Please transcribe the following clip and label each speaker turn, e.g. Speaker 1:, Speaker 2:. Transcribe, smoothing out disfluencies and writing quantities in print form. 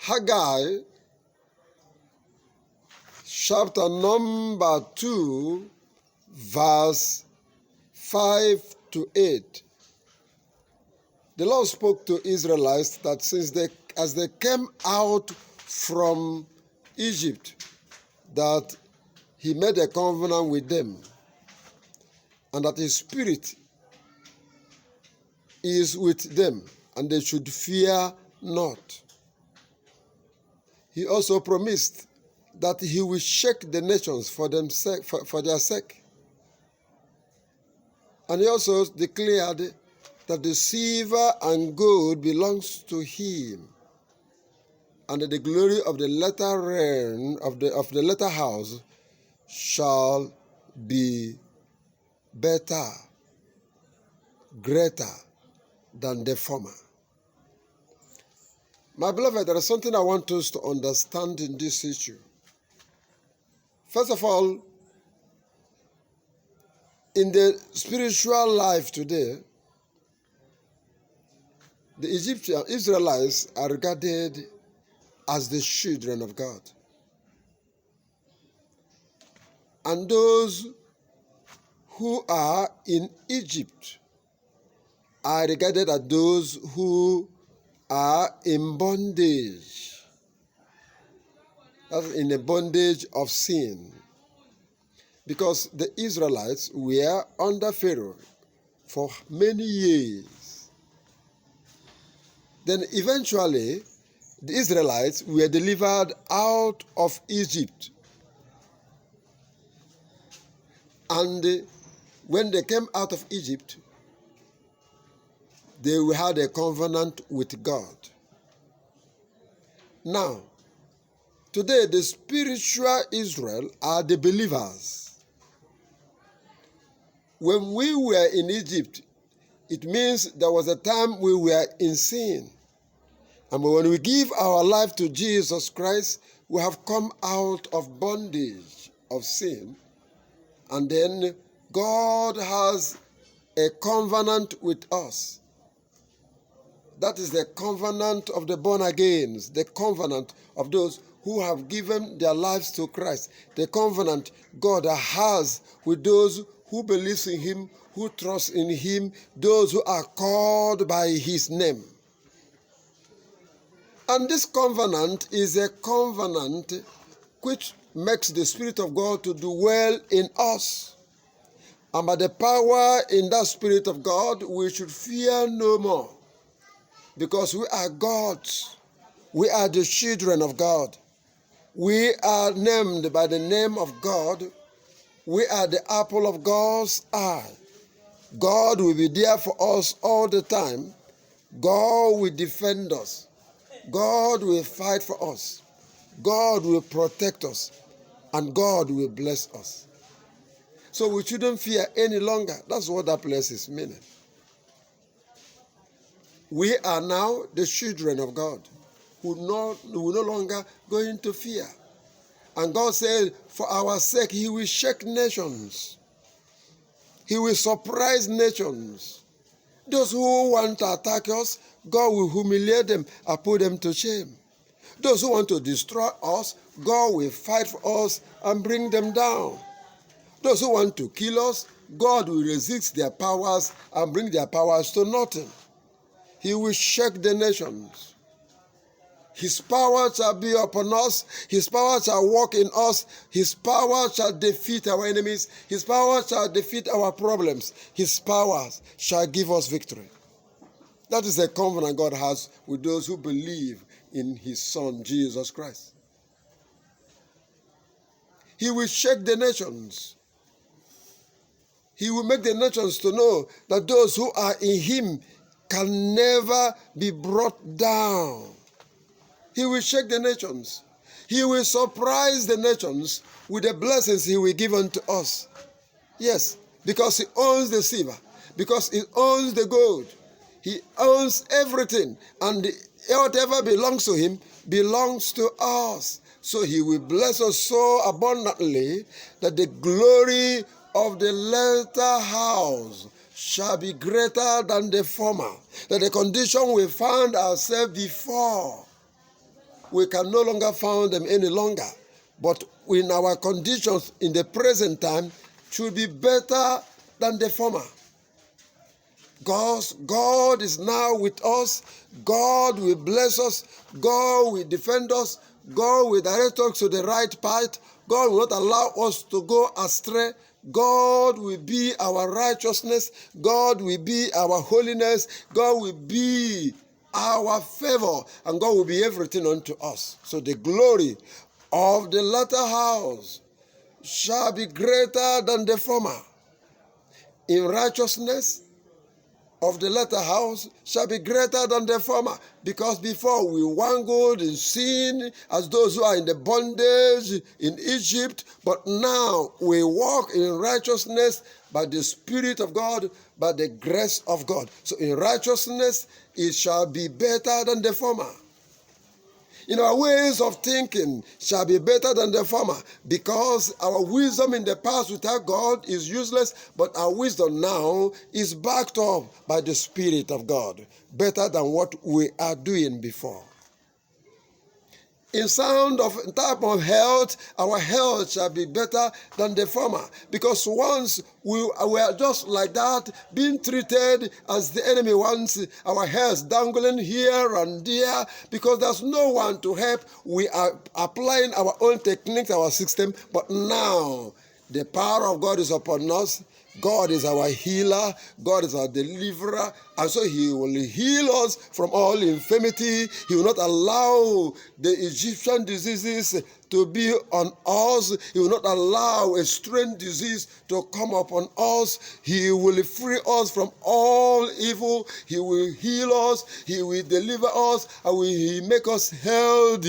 Speaker 1: Haggai, chapter number 2, verse 5 to 8. The Lord spoke to Israelites that as they came out from Egypt, that he made a covenant with them, and that his spirit is with them, and they should fear not. He also promised that he will shake the nations for their sake. And he also declared that the silver and gold belongs to him, and that the glory of the latter reign of the latter house shall be better, greater than the former. My beloved, there is something I want us to understand in this issue. First of all, in the spiritual life today, the Israelites are regarded as the children of God. And those who are in Egypt are regarded as those who are in bondage. That's in the bondage of sin. Because the Israelites were under Pharaoh for many years. Then eventually, the Israelites were delivered out of Egypt. And when they came out of Egypt, they had a covenant with God. Now, today the spiritual Israel are the believers. When we were in Egypt, it means there was a time we were in sin. And when we give our life to Jesus Christ, we have come out of bondage of sin. And then God has a covenant with us. That is the covenant of the born again, the covenant of those who have given their lives to Christ, the covenant God has with those who believe in him, who trust in him, those who are called by his name. And this covenant is a covenant which makes the Spirit of God to do well in us. And by the power in that Spirit of God, we should fear no more. Because we are God's. We are the children of God. We are named by the name of God. We are the apple of God's eye. God will be there for us all the time. God will defend us. God will fight for us. God will protect us. And God will bless us. So we shouldn't fear any longer. That's what that place is meaning. We are now the children of God who will no longer go into fear. And God said, for our sake, he will shake nations. He will surprise nations. Those who want to attack us, God will humiliate them and put them to shame. Those who want to destroy us, God will fight for us and bring them down. Those who want to kill us, God will resist their powers and bring their powers to nothing. He will shake the nations. His power shall be upon us. His power shall work in us. His power shall defeat our enemies. His power shall defeat our problems. His power shall give us victory. That is the covenant God has with those who believe in his Son, Jesus Christ. He will shake the nations. He will make the nations to know that those who are in him can never be brought down. He will shake the nations. He will surprise the nations with the blessings he will give unto us. Yes, because he owns the silver, because he owns the gold. He owns everything, and whatever belongs to him belongs to us. So he will bless us so abundantly that the glory of the latter house shall be greater than the former. That the condition we found ourselves before we can no longer find them any longer. But in our conditions in the present time should be better than the former. God is now with us. God will bless us. God will defend us. God will direct us to the right path. God will not allow us to go astray. God will be our righteousness. God will be our holiness. God will be our favor. And God will be everything unto us. So the glory of the latter house shall be greater than the former. In righteousness of the latter house shall be greater than the former. Because before we wangled in sin as those who are in the bondage in Egypt, but now we walk in righteousness by the Spirit of God, by the grace of God. So in righteousness it shall be better than the former. In our ways of thinking shall be better than the former, because our wisdom in the past without God is useless, but our wisdom now is backed up by the Spirit of God, better than what we are doing before. In type of health, our health shall be better than the former. Because once we were just like that, being treated as the enemy wants, our health dangling here and there, because there's no one to help. We are applying our own techniques, our system, but now the power of God is upon us. God is our healer. God is our deliverer. And so he will heal us from all infirmity. He will not allow the Egyptian diseases to be on us. He will not allow a strange disease to come upon us. He will free us from all evil. He will heal us. He will deliver us. And he will make us healthy.